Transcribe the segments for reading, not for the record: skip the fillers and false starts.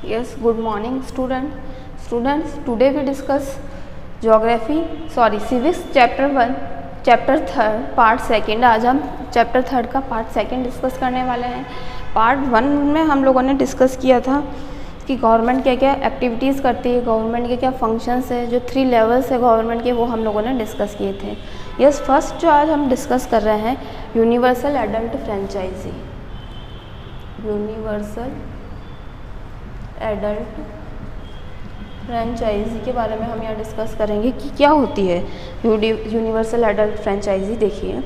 Yes, good morning students, today we discuss civics chapter 1 chapter 3 part 2। आज हम chapter 3 का part 2 discuss करने वाले हैं। पार्ट 1 में हम लोगों ने डिस्कस किया था कि गवर्नमेंट क्या क्या एक्टिविटीज़ करती है, गवर्नमेंट के क्या फंक्शंस है, जो 3 लेवल्स है गवर्नमेंट के, वो हम लोगों ने डिस्कस किए थे। यस, फर्स्ट जो आज हम डिस्कस कर रहे हैं universal adult franchise. Universal adult franchise के बारे में हम यहाँ डिस्कस करेंगे कि क्या होती है यूनिवर्सल एडल्ट फ्रेंचाइजी। देखिए,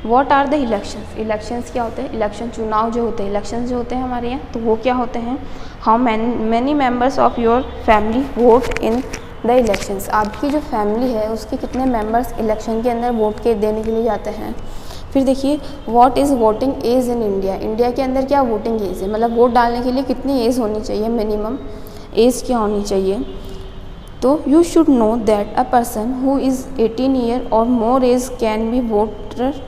what are the elections. Elections क्या होते हैं? इलेक्शन चुनाव जो होते हैं, इलेक्शंस जो होते हैं हमारे यहाँ, तो वो क्या होते हैं? How many members of your family vote in the elections. आपकी जो फैमिली है उसके कितने मेंबर्स इलेक्शन के अंदर वोट के देने के लिए जाते हैं। फिर देखिए, what is voting age in India. India के अंदर क्या वोटिंग एज है, मतलब वोट डालने के लिए कितनी एज होनी चाहिए, मिनिमम एज क्या होनी चाहिए। तो you should know that a person who is 18 year और more age can be voter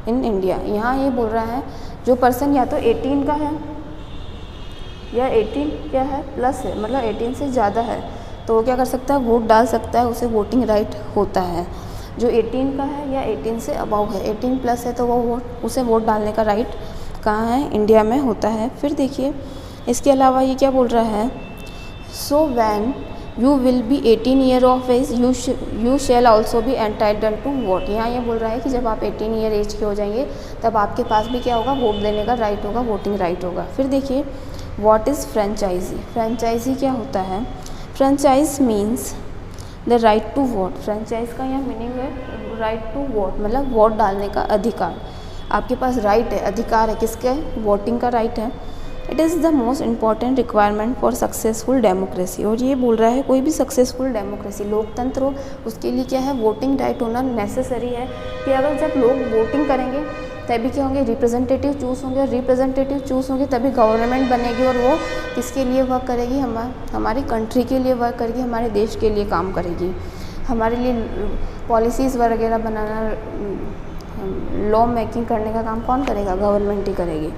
in India. यहाँ ये बोल रहा है जो पर्सन या तो 18 का है या 18 क्या है प्लस है, मतलब 18 से ज़्यादा है, तो वो क्या कर सकता है, वोट डाल सकता है, उसे वोटिंग राइट होता है। जो 18 का है या 18 से अबव है, 18 प्लस है, तो वो उसे वोट डालने का राइट कहाँ है, इंडिया में होता है। फिर देखिए, इसके अलावा ये क्या बोल रहा है, so when you will be 18 year of age you shall also be entitled to vote. यहाँ ये बोल रहा है कि जब आप 18 ईयर एज के हो जाएंगे तब आपके पास भी क्या होगा, वोट देने का राइट होगा, वोटिंग राइट होगा। फिर देखिए, व्हाट इज़ फ्रेंचाइजी। फ्रेंचाइजी क्या होता है? Franchise means the right to vote. Franchise का यह मीनिंग है राइट टू वोट, मतलब वोट डालने का अधिकार। आपके पास राइट है, अधिकार है, किसका है, वोटिंग का राइट है। It is the most important requirement for successful democracy. और ये बोल रहा है कोई भी सक्सेसफुल डेमोक्रेसी, लोकतंत्र हो, उसके लिए क्या है, वोटिंग राइट होना नेसेसरी है। कि अगर जब लोग वोटिंग करेंगे तभी क्या होंगे, रिप्रेजेंटेटिव चूज़ होंगे, और रिप्रेजेंटेटिव चूज़ होंगे तभी गवर्नमेंट बनेगी, और वो किसके लिए वर्क करेगी, हमारी कंट्री के लिए वर्क करेगी, हमारे देश के लिए काम करेगी। हमारे लिए पॉलिसीज़ वगैरह बनाना, लॉ मेकिंग करने का काम कौन करेगा, गवर्नमेंट ही करेगी।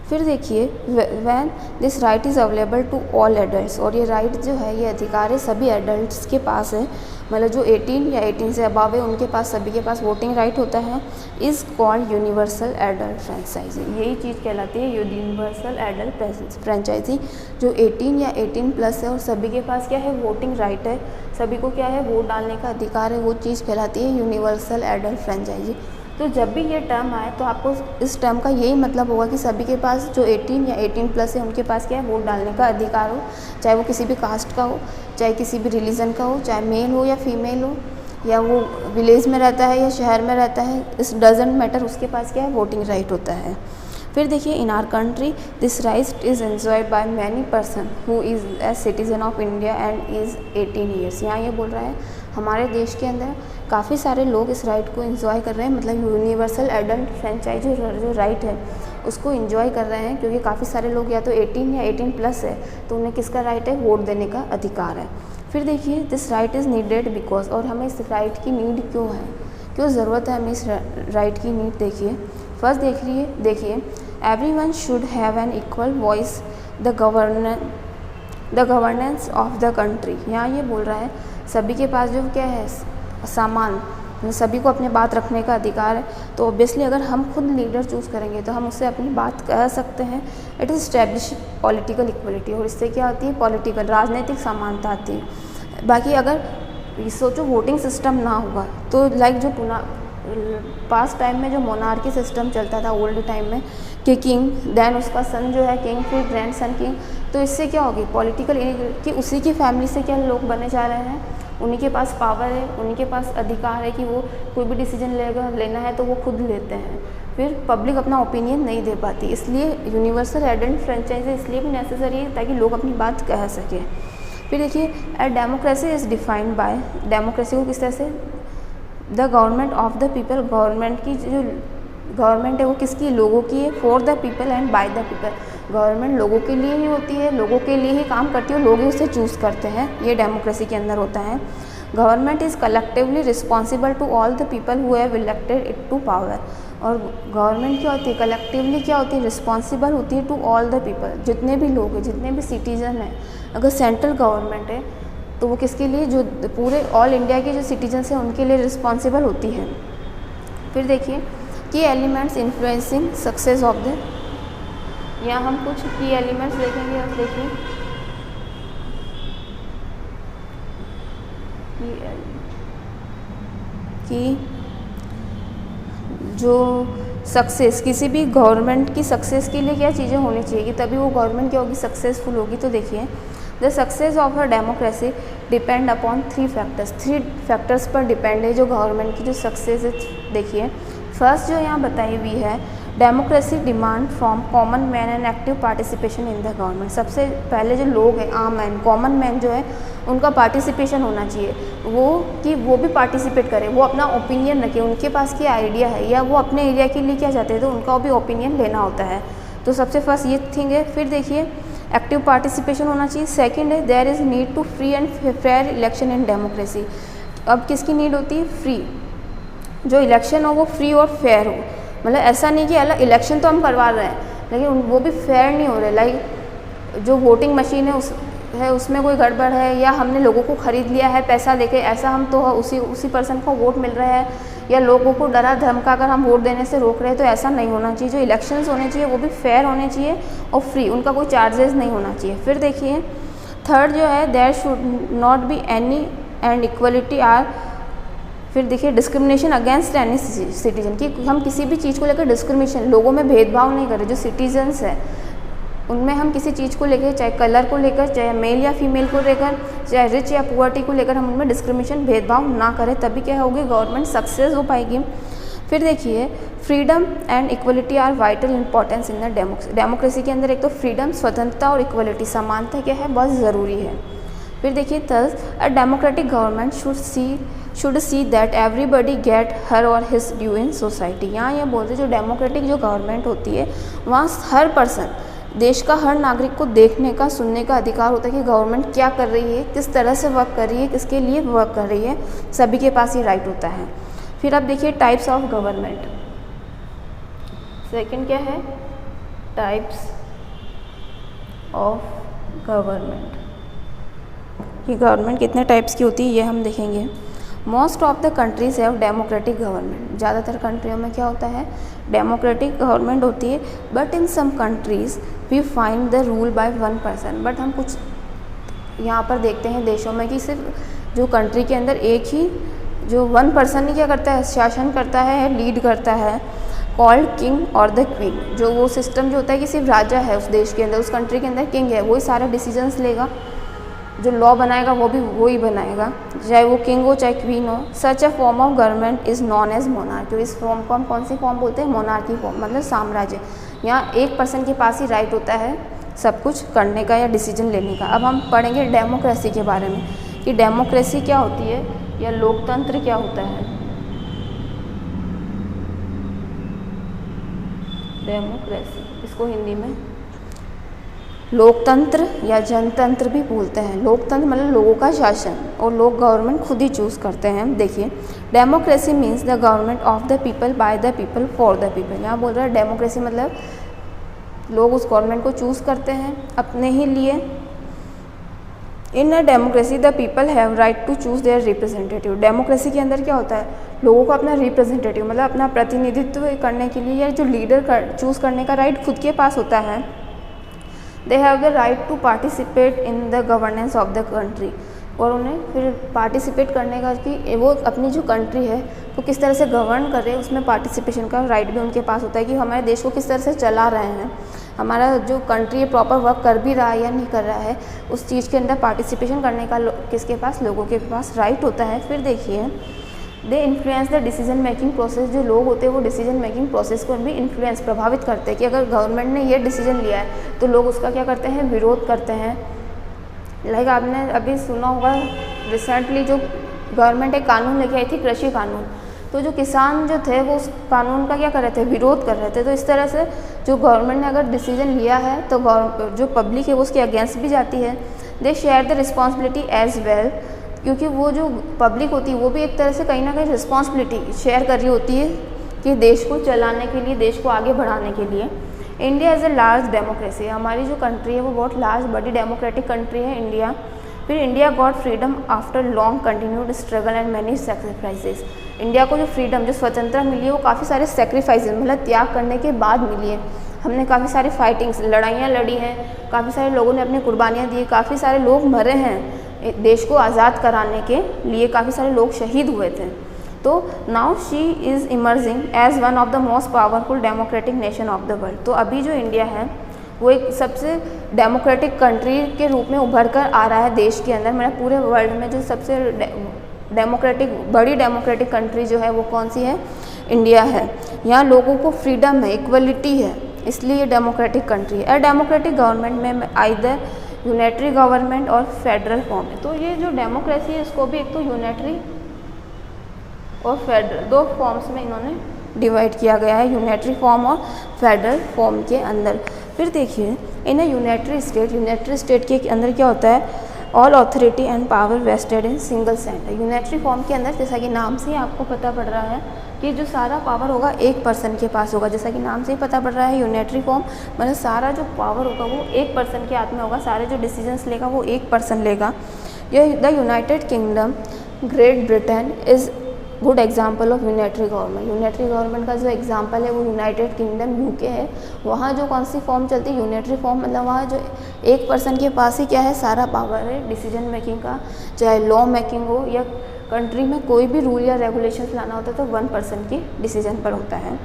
फिर देखिए, when this right is available to all adults. और ये राइट जो है, ये अधिकार है सभी एडल्ट्स के पास है, मतलब जो 18 या 18 से अबव है उनके पास, सभी के पास वोटिंग राइट होता है। Is called universal adult franchise. यही चीज़ कहलाती है यूनिवर्सल एडल्ट फ्रेंचाइजी। जो 18 या 18 प्लस है और सभी के पास क्या है, वोटिंग राइट है, सभी को क्या है, वोट डालने का अधिकार है, वो चीज़ कहलाती है यूनिवर्सल एडल्ट फ्रेंचाइजी। तो जब भी ये टर्म आए तो आपको इस टर्म का यही मतलब होगा कि सभी के पास जो 18 या 18 प्लस है उनके पास क्या है, वोट डालने का अधिकार हो, चाहे वो किसी भी कास्ट का हो, चाहे किसी भी रिलीजन का हो, चाहे मेल हो या फीमेल हो, या वो विलेज में रहता है या शहर में रहता है, इस डजेंट मैटर, उसके पास क्या है, वोटिंग राइट होता है। फिर देखिए, इन our country this right is enjoyed by many person who is a citizen of India and is 18 years. यहाँ ये बोल रहा है हमारे देश के अंदर काफ़ी सारे लोग इस राइट को एंजॉय कर रहे हैं, मतलब यूनिवर्सल एडल्ट फ्रेंचाइज जो राइट है उसको एंजॉय कर रहे हैं, क्योंकि काफ़ी सारे लोग या तो 18 या 18 प्लस है, तो उन्हें किसका राइट है, वोट देने का अधिकार है। फिर देखिए, this right is needed because. और हमें इस राइट की नीड क्यों है, क्यों ज़रूरत है हमें इस राइट की नीड। देखिए, फर्स्ट देखिए everyone should have an equal voice the governance of the country. यहाँ ये बोल रहा है सभी के पास जो क्या है, सामान, सभी को अपनी बात रखने का अधिकार है। तो ऑब्वियसली अगर हम खुद लीडर चूज़ करेंगे तो हम उससे अपनी बात कह सकते हैं। It is establish political equality. और इससे क्या होती है, पॉलिटिकल राजनीतिक समानता आती है। बाकी अगर सोचो वोटिंग सिस्टम ना होगा तो लाइक जो पास्ट टाइम में जो मोनार्की सिस्टम चलता था ओल्ड टाइम में, कि किंग देन उसका सन जो है किंग, फिर ग्रैंड सन किंग, तो इससे क्या होगी, पॉलिटिकल कि उसी की फैमिली से क्या लोग बने जा रहे हैं, उन्हीं के पास पावर है, उन्हीं के पास अधिकार है कि वो कोई भी डिसीजन लेना है तो वो खुद लेते हैं। फिर पब्लिक अपना ओपिनियन नहीं दे पाती, इसलिए यूनिवर्सल एडल्ट फ्रेंचाइजी इसलिए भी नेसेसरी है ताकि लोग अपनी बात कह सकें। फिर देखिए, a democracy is defined by. Democracy को किस तरह से, the government of the people. Government की जो गवर्नमेंट है वो किसकी, लोगों की है, for the people and by the people. Government लोगों के लिए ही होती है, लोगों के लिए ही काम करती है, लोग ही उसे चूज़ करते हैं, ये डेमोक्रेसी के अंदर होता है। Government is collectively responsible to all the people who have elected it to power. और गवर्नमेंट क्या होती है, कलेक्टिवली क्या होती है, रिस्पॉन्सिबल होती है टू ऑल द पीपल, जितने भी लोग हैं, जितने भी सिटीजन हैं। अगर सेंट्रल गवर्नमेंट है तो वो किसके लिए, जो पूरे ऑल इंडिया के जो सिटीजन्स हैं उनके लिए रिस्पॉन्सिबल होती है। फिर देखिए की elements influencing success of the, यहाँ हम कुछ की एलिमेंट्स देखेंगे। अब देखिए कि जो सक्सेस, किसी भी गवर्नमेंट की सक्सेस के लिए क्या चीज़ें होनी चाहिए कि तभी वो गवर्नमेंट क्या होगी, सक्सेसफुल होगी। तो देखिए the success of a democracy depend upon 3 factors, 3 factors पर डिपेंड है जो गवर्नमेंट की जो सक्सेस है। देखिए फर्स्ट जो यहाँ बताई हुई है, democracy demand from common man and active participation in the government. सबसे पहले जो लोग हैं, आम मैन, कॉमन मैन जो है, उनका पार्टिसिपेशन होना चाहिए, वो कि वो भी पार्टिसिपेट करें, वो अपना ओपिनियन रखें, उनके पास क्या आइडिया है या वो अपने एरिया के लिए क्या चाहते हैं तो उनका भी ओपिनियन लेना होता है। तो सबसे फर्स्ट ये थिंग है। फिर देखिए एक्टिव पार्टिसिपेशन होना चाहिए। सेकंड है there is need to free and fair election in democracy. अब किसकी नीड होती है, फ्री, जो इलेक्शन हो वो फ्री और फेयर हो। मतलब ऐसा नहीं कि अलग इलेक्शन तो हम करवा रहे हैं लेकिन वो भी फेयर नहीं हो रहे। लाइक जो वोटिंग मशीन है उसमें कोई गड़बड़ है, या हमने लोगों को ख़रीद लिया है पैसा देके, ऐसा हम तो उसी पर्सन को वोट मिल रहा है, या लोगों को डरा धमका कर हम वोट देने से रोक रहे हैं, तो ऐसा नहीं होना चाहिए। जो इलेक्शंस होने चाहिए वो भी फेयर होने चाहिए और फ्री, उनका कोई चार्जेस नहीं होना चाहिए। फिर देखिए थर्ड जो है there should not be any and equality are. फिर देखिए डिस्क्रिमिनेशन अगेंस्ट एनी सिटीजन, कि हम किसी भी चीज़ को लेकर डिस्क्रिमिनेशन, लोगों में भेदभाव नहीं करें। जो सिटीजन्स हैं उनमें हम किसी चीज़ को लेकर, चाहे कलर को लेकर, चाहे मेल या फीमेल को लेकर, चाहे रिच या पुअर्टी को लेकर, हम उनमें डिस्क्रिमिनेशन भेदभाव ना करें, तभी क्या होगी, गवर्नमेंट सक्सेस हो पाएगी। फिर देखिए freedom and equality are vital importance in the democracy के अंदर एक तो फ्रीडम, स्वतंत्रता और इक्वलिटी, समानता क्या है, बहुत ज़रूरी है। फिर देखिए there's a democratic government should see that everybody get her और हिज ड्यू इन सोसाइटी। यहाँ ये बोलते हैं जो डेमोक्रेटिक जो गवर्नमेंट होती है वहाँ हर पर्सन, देश का हर नागरिक को देखने का, सुनने का अधिकार होता है कि गवर्नमेंट क्या कर रही है, किस तरह से वर्क कर रही है, किसके लिए वर्क कर रही है, सभी के पास ये राइट होता है। फिर अब देखिए टाइप्स ऑफ गवर्नमेंट। सेकंड क्या है, टाइप्स ऑफ गवर्नमेंट, कि गवर्नमेंट कितने टाइप्स की होती है ये हम देखेंगे। Most of the countries have democratic government. ज़्यादातर कंट्रियों में क्या होता है, डेमोक्रेटिक गवर्नमेंट होती है। But in some countries we find the rule by 1 person. But हम कुछ यहाँ पर देखते हैं देशों में कि सिर्फ जो कंट्री के अंदर एक ही जो 1 पर्सन ही क्या करता है, शासन करता है, लीड करता है, कॉल्ड किंग और द क्वीन। जो वो सिस्टम जो होता है कि सिर्फ राजा है उस देश के अंदर, उस कंट्री के अंदर किंग है, वही सारे डिसीजंस लेगा, जो लॉ बनाएगा वो भी वही बनाएगा, चाहे वो किंग हो चाहे क्वीन हो। Such a form of government is known as monarchy. इस फॉर्म को हम कौन सी फॉर्म बोलते हैं, मोनार्की फॉर्म, मतलब साम्राज्य। यहाँ एक पर्सन के पास ही राइट होता है सब कुछ करने का या डिसीजन लेने का। अब हम पढ़ेंगे डेमोक्रेसी के बारे में कि डेमोक्रेसी क्या होती है या लोकतंत्र क्या होता है। डेमोक्रेसी, इसको हिंदी में लोकतंत्र या जनतंत्र भी बोलते हैं। लोकतंत्र मतलब लोगों का शासन, और लोग गवर्नमेंट खुद ही चूज़ करते हैं। देखिए democracy means the government of the people by the people for the people. यहाँ बोल रहा है डेमोक्रेसी मतलब लोग उस गवर्नमेंट को चूज़ करते हैं अपने ही लिए। In a democracy the people have right to choose their representative. Democracy के अंदर क्या होता है, लोगों को अपना रिप्रेजेंटेटिव मतलब अपना प्रतिनिधित्व करने के लिए या जो लीडर चूज़ करने का राइट खुद के पास होता है। They have the right to participate in the governance of the country. और उन्हें फिर पार्टिसिपेट करने का कि वो अपनी जो कंट्री है वो किस तरह से गवर्न कर रहे हैं, उसमें पार्टिसिपेशन का राइट भी उनके पास होता है कि हमारे देश को किस तरह से चला रहे हैं, हमारा जो कंट्री है प्रॉपर वर्क कर भी रहा है या नहीं कर रहा है, उस चीज़ के अंदर पार्टिसिपेशन करने का किसके पास, लोगों के पास राइट होता है। फिर देखिए they influence the decision making process. जो लोग होते हैं वो डिसीजन मेकिंग प्रोसेस को भी इन्फ्लुएंस, प्रभावित करते हैं कि अगर गवर्नमेंट ने ये डिसीजन लिया है तो लोग उसका क्या करते हैं, विरोध करते हैं। लाइक आपने अभी सुना होगा रिसेंटली जो गवर्नमेंट एक कानून लेके आई थी, कृषि कानून, तो जो किसान जो थे वो उस कानून का क्या कर रहे थे, विरोध कर रहे थे। तो इस तरह से जो गवर्नमेंट ने अगर डिसीजन लिया है तो जो पब्लिक है वो उसके अगेंस्ट भी जाती है। They share the responsibility as well, क्योंकि वो जो पब्लिक होती है वो भी एक तरह से कहीं ना कहीं रिस्पॉन्सिबिलिटी शेयर कर रही होती है कि देश को चलाने के लिए, देश को आगे बढ़ाने के लिए। India is a large democracy, हमारी जो कंट्री है वो बहुत लार्ज बड़ी डेमोक्रेटिक कंट्री है इंडिया। फिर India got freedom after long continued struggle and many sacrifices. India को जो फ्रीडम, जो स्वतंत्रता मिली है वो काफ़ी सारे सेक्रीफाइसेस मतलब त्याग करने के बाद मिली है। हमने काफ़ी सारी फाइटिंग्स, लड़ाइयाँ लड़ी हैं, काफ़ी सारे लोगों ने अपनी कुर्बानियाँ दी, काफ़ी सारे लोग मरे हैं देश को आज़ाद कराने के लिए, काफ़ी सारे लोग शहीद हुए थे। तो now she is emerging as one of the most powerful democratic nation of the world. तो अभी जो इंडिया है वो एक सबसे डेमोक्रेटिक कंट्री के रूप में उभर कर आ रहा है देश के अंदर, मतलब पूरे वर्ल्ड में जो सबसे बड़ी डेमोक्रेटिक कंट्री जो है वो कौन सी है, इंडिया है। यहाँ लोगों को फ्रीडम है, इक्वलिटी है, इसलिए ये डेमोक्रेटिक कंट्री है। डेमोक्रेटिक गवर्नमेंट में आइदर यूनिटरी गवर्नमेंट और फेडरल फॉर्म है। तो ये जो डेमोक्रेसी है इसको भी एक तो यूनिटरी और फेडरल, दो फॉर्म्स में इन्होंने डिवाइड किया गया है, यूनिटरी फॉर्म और फेडरल फॉर्म के अंदर। फिर देखिए इन यूनिटरी स्टेट के अंदर क्या होता है, all authority and power vested in single centre. Unitary form के अंदर जैसा कि नाम से ही आपको पता पड़ रहा है कि जो सारा पावर होगा एक पर्सन के पास होगा, जैसा कि नाम से ही पता पड़ रहा है यूनिटरी फॉर्म मतलब सारा जो पावर होगा वो एक पर्सन के हाथ में होगा, सारे जो डिसीजंस लेगा वो एक पर्सन लेगा। ये the United kingdom, great Britain is good example of unitary government. Unitary government का जो एग्जाम्पल है वो यूनाइटेड किंगडम यूके है। वहाँ जो कौन सी फॉर्म चलती है, यूनिटरी फॉर्म, मतलब वहाँ जो एक पर्सन के पास ही क्या है, सारा पावर है डिसीजन मेकिंग का, चाहे लॉ मेकिंग हो या कंट्री में कोई भी रूल या रेगुलेशंस लाना होता है तो वन पर्सन की डिसीजन पर होता है।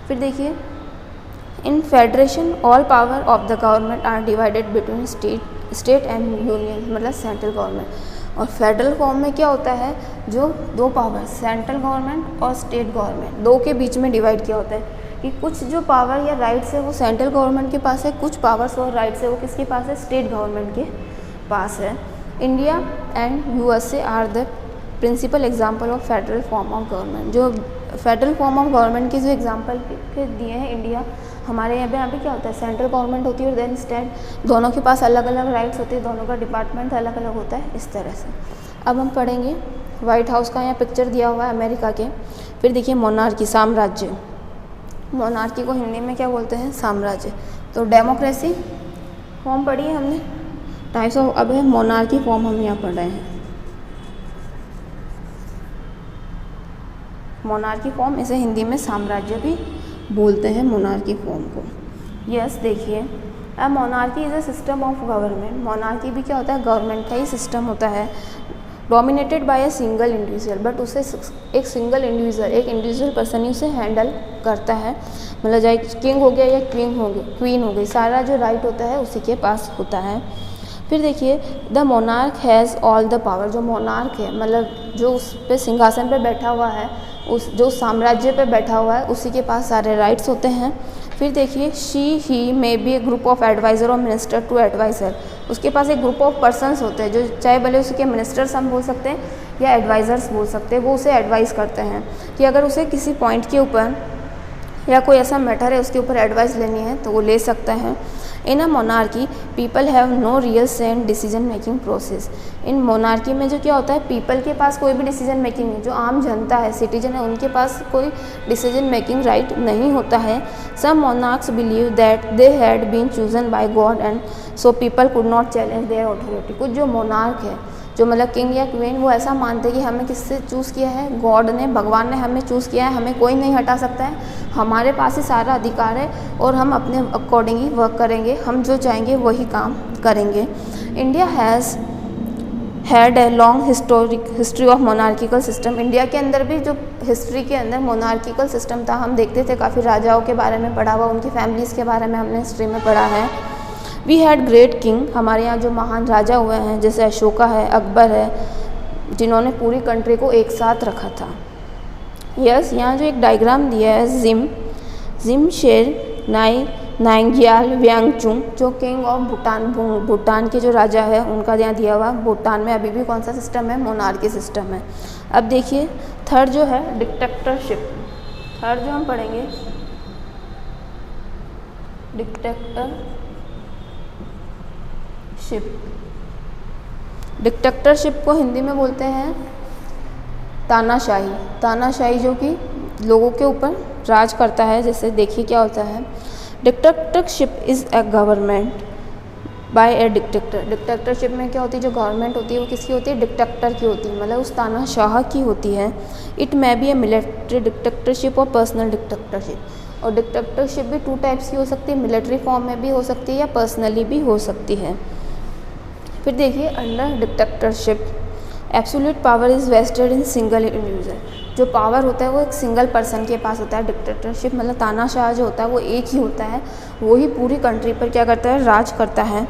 फिर देखिए in federation all power of the government are divided between state and union मतलब सेंट्रल गवर्नमेंट। और फेडरल फॉर्म में क्या होता है, जो दो पावर सेंट्रल गवर्नमेंट और स्टेट गवर्नमेंट दो के बीच में डिवाइड किया होता है कि कुछ जो पावर या राइट्स है वो सेंट्रल गवर्नमेंट के पास है, कुछ पावर्स और राइट्स है वो किसके पास है, स्टेट गवर्नमेंट के पास है। India and USA are the principal example of federal form of government. जो फेडरल फॉर्म ऑफ गवर्नमेंट के जो एग्जाम्पल के दिए हैं इंडिया, हमारे यहाँ पे क्या होता है, सेंट्रल गवर्नमेंट होती है और देन स्टेट, दोनों के पास अलग अलग राइट्स होते हैं, दोनों का डिपार्टमेंट अलग अलग होता है, इस तरह से। अब हम पढ़ेंगे वाइट हाउस का यहाँ पिक्चर दिया हुआ है अमेरिका के। फिर देखिए मोनार्की, साम्राज्य, मोनार्की को हिंदी में क्या बोलते हैं, साम्राज्य। तो डेमोक्रेसी फॉर्म पढ़ी है हमने, टाइप्स ऑफ, अब है मोनार्की फॉर्म हम यहाँ पढ़ रहे हैं। मोनार्की फॉर्म, इसे हिंदी में साम्राज्य भी बोलते हैं मोनार्की फॉर्म को। यस देखिए अब monarchy is a system of government. Monarchy भी क्या होता है, गवर्नमेंट का ही सिस्टम होता है, dominated by a single individual, but उसे एक सिंगल इंडिविजुअल, एक इंडिविजुअल पर्सन ही उसे हैंडल करता है। मतलब चाहे किंग हो गया या क्वीन हो गई, सारा जो राइट होता है उसी के पास होता है। फिर देखिए the monarch has all the power. जो मोनार्क है मतलब जो उस पे सिंहासन पे बैठा हुआ है, उस जो साम्राज्य पे बैठा हुआ है उसी के पास सारे राइट्स होते हैं। फिर देखिए he may be a group of advisor और मिनिस्टर टू एडवाइज़र। उसके पास एक ग्रुप ऑफ पर्सन्स होते हैं जो चाहे भले उसके मिनिस्टर्स हम बोल सकते हैं या एडवाइज़र्स बोल सकते हैं, वो उसे एडवाइस करते हैं कि अगर उसे किसी पॉइंट के ऊपर या कोई ऐसा मैटर है उसके ऊपर एडवाइस लेनी है तो वो ले सकता है। In a monarchy people have no real say and decision making process. इन मोनार्की में जो क्या होता है, पीपल के पास कोई भी डिसीजन मेकिंग नहीं, जो आम जनता है, सिटीजन है, उनके पास कोई डिसीजन मेकिंग राइट नहीं होता है। Some monarchs believe that they had been chosen by God and so people could not challenge their authority. कुछ जो मोनार्क है, जो मतलब किंग या क्वीन, वो ऐसा मानते हैं कि हमें किससे चूज़ किया है, गॉड ने, भगवान ने हमें चूज़ किया है, हमें कोई नहीं हटा सकता है, हमारे पास ही सारा अधिकार है और हम अपने अकॉर्डिंग ही वर्क करेंगे, हम जो चाहेंगे वही काम करेंगे। India has had a long history of monarchical system. India के अंदर भी जो हिस्ट्री के अंदर मोनार्किकल सिस्टम था, हम देखते थे काफ़ी राजाओं के बारे में पढ़ा हुआ, उनकी फैमिलीज़ के बारे में हमने हिस्ट्री में पढ़ा है। वी हैड ग्रेट किंग, हमारे यहाँ जो महान राजा हुए हैं जैसे अशोका है, अकबर है, जिन्होंने पूरी कंट्री को एक साथ रखा था। यस यहाँ जो एक डायग्राम दिया है, जिम शेर नांग्याल वांगचुक, जो किंग ऑफ भूटान के जो राजा है उनका यहाँ दिया हुआ। भूटान में अभी भी कौन सा सिस्टम है, मोनार्की सिस्टम है। अब देखिए थर्ड जो है डिक्टेटरशिप, थर्ड जो हम पढ़ेंगे डिक्टेटरशिप को हिंदी में बोलते हैं तानाशाही। तानाशाही जो कि लोगों के ऊपर राज करता है। जैसे देखिए क्या होता है, dictatorship is a government by A dictator. Dictatorship में क्या होती है, जो गवर्नमेंट होती है वो किसकी होती है, डिक्टेटर की होती है, मतलब उस तानाशाह की होती है। It may be A military dictatorship और पर्सनल डिक्टेटरशिप। और डिक्टेटरशिप भी 2 टाइप्स की हो सकती है, मिलिट्री फॉर्म में भी हो सकती है या पर्सनली भी हो सकती है। फिर देखिए under dictatorship absolute power is vested in single individual. जो पावर होता है वो एक सिंगल पर्सन के पास होता है। डिक्टेटरशिप मतलब तानाशाह जो होता है वो एक ही होता है, वो ही पूरी कंट्री पर क्या करता है, राज करता है।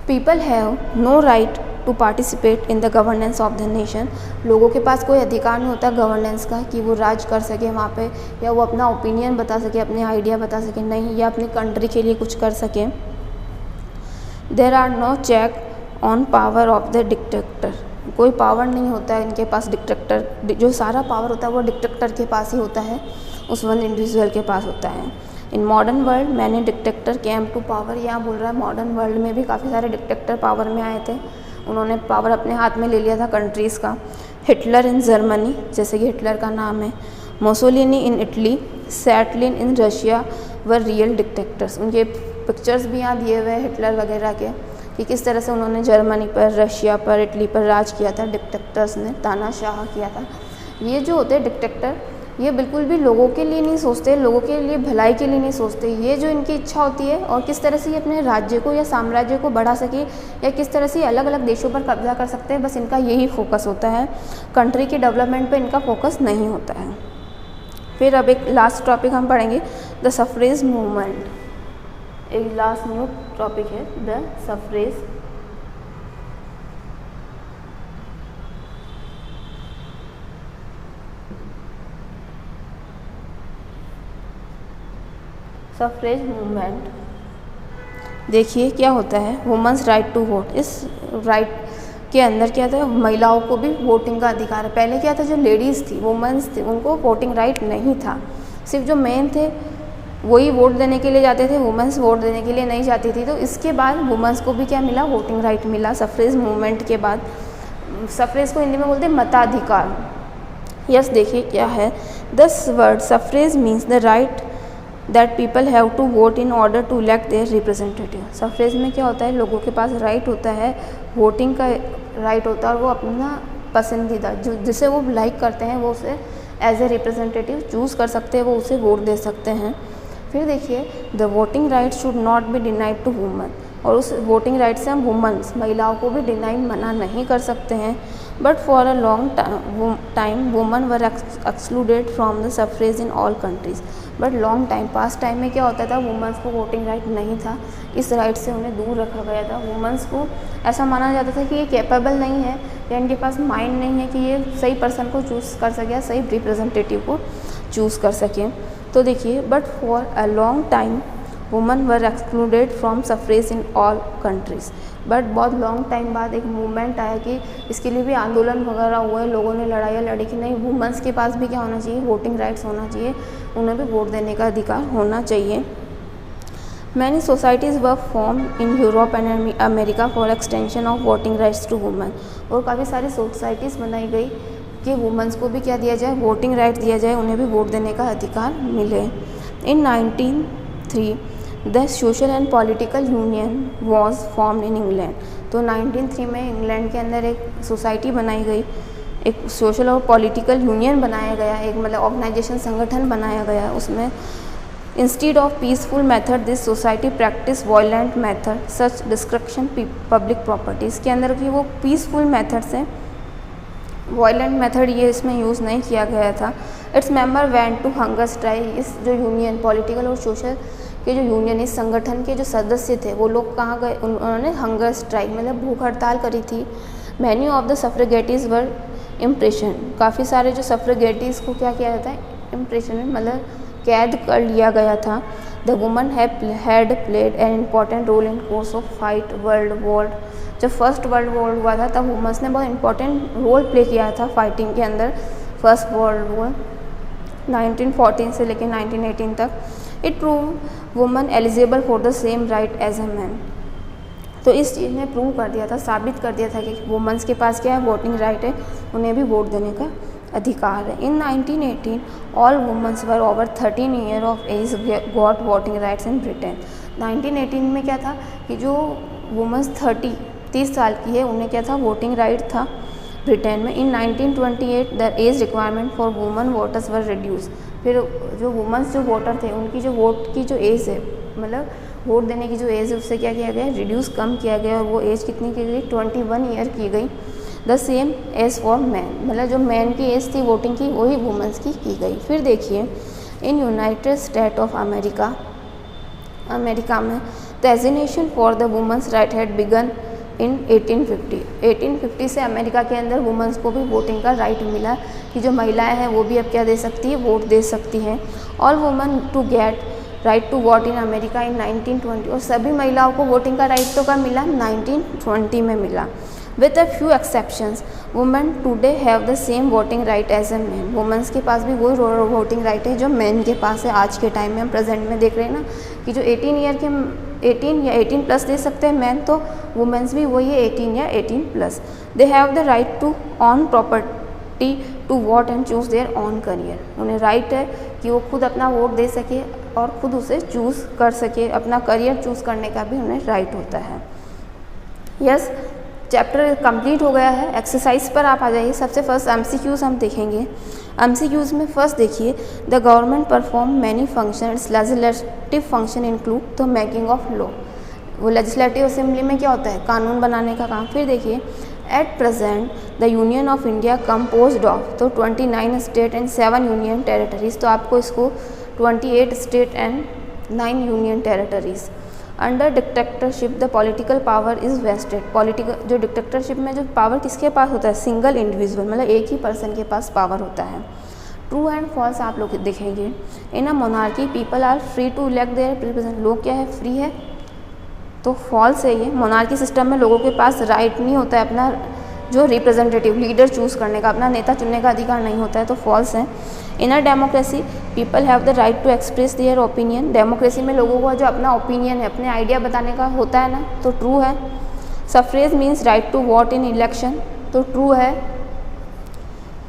People have no right to participate in the governance of the nation. लोगों के पास कोई अधिकार नहीं होता गवर्नेंस का कि वो राज कर सके वहाँ पे, या वो अपना ओपिनियन बता सके, अपने आइडिया बता सके, नहीं, या अपनी कंट्री के लिए कुछ कर सके। There are no check on power of the dictator. कोई पावर नहीं होता है इनके पास। डिक्टेटर, जो सारा पावर होता है वो डिक्टेटर के पास ही होता है, उस वन इंडिविजुअल के पास होता है। In modern world many dictator came to power. यहाँ बोल रहा है मॉडर्न वर्ल्ड में भी काफ़ी सारे डिक्टेटर पावर में आए थे, उन्होंने पावर अपने हाथ में ले लिया था कंट्रीज़ का। हिटलर इन जर्मनी, जैसे कि हिटलर का नाम है। Mussolini in Italy, Stalin in Russia were real dictators. उनके पिक्चर्स भी यहाँ दिए हुए हैं हिटलर वगैरह के, कि किस तरह से उन्होंने जर्मनी पर, रशिया पर, इटली पर राज किया था। डिक्टेटर्स ने तानाशाह किया था। ये जो होते हैं डिक्टेटर, ये बिल्कुल भी लोगों के लिए नहीं सोचते, लोगों के लिए भलाई के लिए नहीं सोचते। ये जो इनकी इच्छा होती है और किस तरह से ये अपने राज्य को या साम्राज्य को बढ़ा सके, या किस तरह से अलग अलग देशों पर कब्जा कर सकते हैं, बस इनका यही फोकस होता है। कंट्री की डेवलपमेंट पे इनका फोकस नहीं होता है। फिर अब एक लास्ट टॉपिक हम पढ़ेंगे, द सफरेज मूवमेंट। एक लास्ट न्यू टॉपिक है, द सफरेज। सफरेज मूवमेंट देखिए क्या होता है, वुमेन्स राइट टू वोट। इस राइट के अंदर क्या था, महिलाओं को भी वोटिंग का अधिकार है। पहले क्या था, जो लेडीज़ थी, वुमेन्स थी, उनको वोटिंग राइट नहीं था। सिर्फ जो मेन थे वही वोट देने के लिए जाते थे, वुमेन्स वोट देने के लिए नहीं जाती थी। तो इसके बाद वुमेन्स को भी क्या मिला, वोटिंग राइट मिला सफरेज मूवमेंट के बाद। सफरेज को हिंदी में बोलते हैं मताधिकार। यस देखिए क्या है, this word suffrage means the right that people have to vote in order to elect their representative. Suffrage में क्या होता है, लोगों के पास राइट होता है, वोटिंग का राइट होता है, और वो अपना पसंदीदा जो जिसे वो लाइक करते हैं वो उसे एज ए रिप्रेजेंटेटिव चूज़ कर सकते हैं, वो उसे वोट दे सकते हैं। फिर देखिए, the voting right should not be denied to woman. और उस वोटिंग राइट से हम वुमेन्स, महिलाओं को भी डिनाइड मना नहीं कर सकते हैं। But for a long time woman were excluded from the suffrage in all countries. But long time, past time में क्या होता था, वुमेन्स को वोटिंग राइट नहीं था, इस राइट से उन्हें दूर रखा गया था। वुमेन्स को ऐसा माना जाता था कि ये कैपेबल नहीं है, या इनके पास माइंड नहीं है कि ये सही पर्सन को चूज़ कर सके, सही रिप्रेजेंटेटिव को चूज़ कर सकें। तो देखिए, but for a long time women were excluded from suffrage in all countries. But बहुत लॉन्ग टाइम बाद एक मूवमेंट आया कि इसके लिए भी आंदोलन वगैरह हुए, लोगों ने लड़ाइयाँ लड़ी कि नहीं, वुमेन्स के पास भी क्या होना चाहिए, वोटिंग राइट्स होना चाहिए, उन्हें भी वोट देने का अधिकार होना चाहिए। Many societies were form in Europe and America for extension of voting rights to women. और काफ़ी सारी सोसाइटीज़ बनाई गई कि वुमेन्स को भी क्या दिया जाए, वोटिंग राइट दिया जाए, उन्हें भी वोट देने का अधिकार मिले। इन 1903 the social and political union was formed in England. तो 1903 में इंग्लैंड के अंदर एक सोसाइटी बनाई गई, एक सोशल और पॉलिटिकल यूनियन बनाया गया, एक मतलब ऑर्गेनाइजेशन, संगठन बनाया गया। उसमें instead of peaceful method this society practice violent method such destruction public properties. के अंदर की वो पीसफुल मेथड से वायलेंट मेथड ये इसमें यूज़ नहीं किया गया था। Its member went to hunger strike. इस जो यूनियन, पॉलिटिकल और सोशल के जो यूनियन, इस संगठन के जो सदस्य थे वो लोग कहाँ गए, उन्होंने हंगर स्ट्राइक मतलब भूख हड़ताल करी थी। Many of the suffragettes were imprisoned. काफ़ी सारे जो सफ्रेगेटीज़ को क्या किया जाता है, इम्प्रेशन मतलब कैद कर लिया गया था। The woman had played an important role in course of fight world war. जब फर्स्ट वर्ल्ड वॉर हुआ था तब वुमेन्स ने बहुत इंपॉर्टेंट रोल प्ले किया था फाइटिंग के अंदर। फर्स्ट वर्ल्ड वॉर 1914 से लेकर 1918 तक। It prove woman eligible for the same right as a man. तो इस चीज़ ने प्रूव कर दिया था, साबित कर दिया था कि वुमेन्स के पास क्या है, वोटिंग राइट है, उन्हें भी वोट देने का अधिकार है। In 1918 all womens were over 13 year of age got voting rights in Britain. 1918 में क्या था कि जो वुमेन्स 30 साल की है उन्हें क्या था, वोटिंग राइट था ब्रिटेन में। In 1928 the age requirement for women voters were reduce. फिर जो वुमेन्स जो वोटर थे उनकी जो वोट की जो एज है, मतलब वोट देने की जो एज है उससे क्या किया गया, रिड्यूस कम किया गया, और वो एज कितनी की गई, 21 ईयर की गई। The same age for man, मतलब जो मैन की एज थी वोटिंग की वही वुमेन्स की गई। फिर देखिए in United State of America में the agitation for the women's right had began in 1850। 1850 से अमेरिका के अंदर वुमेन्स को भी वोटिंग का राइट मिला कि जो महिलाएं हैं वो भी अब क्या दे सकती है, वोट दे सकती हैं। All women to get right to vote in America in 1920। और सभी महिलाओं को वोटिंग का राइट तो कब मिला, 1920 में मिला। With a few exceptions women today have the same voting right as a man. Womens के पास भी वही वोटिंग राइट है जो मैन के पास है। आज के टाइम में हम प्रेजेंट में देख रहे हैं ना कि जो 18 ईयर के 18 या 18 प्लस दे सकते हैं मैन, तो वुमेन्स भी वही है 18 या 18 plus. They have the right to own property to vote and choose their own career. उन्हें राइट है कि वो खुद अपना वोट दे सके और खुद उसे चूज़ कर सके, अपना करियर चूज़ करने का भी उन्हें राइट होता है। यस, चैप्टर कंप्लीट हो गया है। एक्सरसाइज पर आप आ जाइए। सबसे फर्स्ट एमसीक्यूज हम देखेंगे। एमसीक्यूज में फर्स्ट देखिए, the government perform many function, it's legislative function include the making of law. वो लेजिस्लेटिव असेंबली में क्या होता है, कानून बनाने का काम। फिर देखिए, at present the union of India composed of, तो 29 स्टेट एंड 7 यूनियन टेरिटरीज। तो आपको इसको 28 state and 9 union territories. Under dictatorship the political power is vested. Political जो डिक्टेटरशिप में जो पावर किसके पास होता है, सिंगल इंडिविजुअल, मतलब एक ही पर्सन के पास पावर होता है। ट्रू एंड फॉल्स आप लोग देखेंगे। In a monarchy people are free to elect their representative. लोग क्या है, फ्री है, तो फॉल्स है ये। मोनार्की सिस्टम में लोगों के पास राइट नहीं होता है अपना जो रिप्रेजेंटेटिव लीडर चूज़ करने का, अपना नेता चुनने का अधिकार नहीं होता है, तो फॉल्स है। In a democracy people have the right to express their opinion. Democracy में लोगों को जो अपना ओपिनियन है, अपने आइडिया बताने का होता है ना, तो ट्रू है। Suffrage means right to vote in election, तो ट्रू है।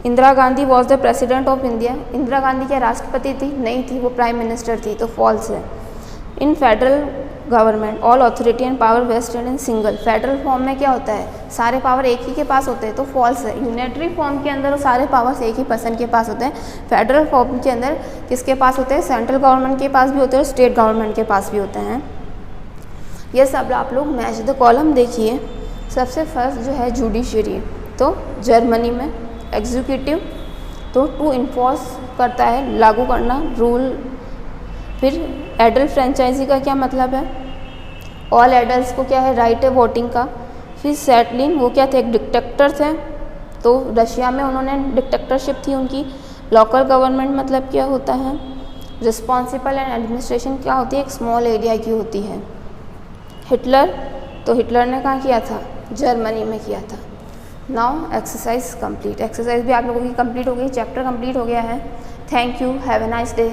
Indira Gandhi was the president of India. Indira Gandhi क्या राष्ट्रपति थी, नहीं थी, वो प्राइम मिनिस्टर थी, तो फॉल्स है। In federal government all authority and power vested in single. Federal form में क्या होता है, सारे पावर एक ही के पास होते हैं, तो फॉल्स है। यूनिटरी फॉर्म के अंदर सारे पावर्स एक ही पर्सन के पास होते हैं। फेडरल फॉर्म के अंदर किसके पास होते हैं, सेंट्रल गवर्नमेंट के पास भी होते हैं और स्टेट गवर्नमेंट के पास भी होते हैं। ये सब आप लोग मैच द कॉलम देखिए। सबसे फर्स्ट जो है जुडिशरी, तो जर्मनी में एग्जीक्यूटिव, तो टू इन्फोर्स करता है, लागू करना रूल। फिर एडल्ट फ्रेंचाइजी का क्या मतलब है, ऑल एडल्ट्स को क्या है, राइट है वोटिंग का। फिर सेटलिन, वो क्या थे, एक डिक्टेटर थे, तो रशिया में उन्होंने डिक्टेटरशिप थी उनकी। लोकल गवर्नमेंट मतलब क्या होता है, रिस्पॉन्सिबल एंड एडमिनिस्ट्रेशन क्या होती है, एक स्मॉल एरिया की होती है। हिटलर, तो हिटलर ने कहाँ किया था, जर्मनी में किया था। Now exercise complete. एक्सरसाइज भी आप लोगों की कंप्लीट हो गई, चैप्टर कंप्लीट हो गया है। Thank you, have a nice day.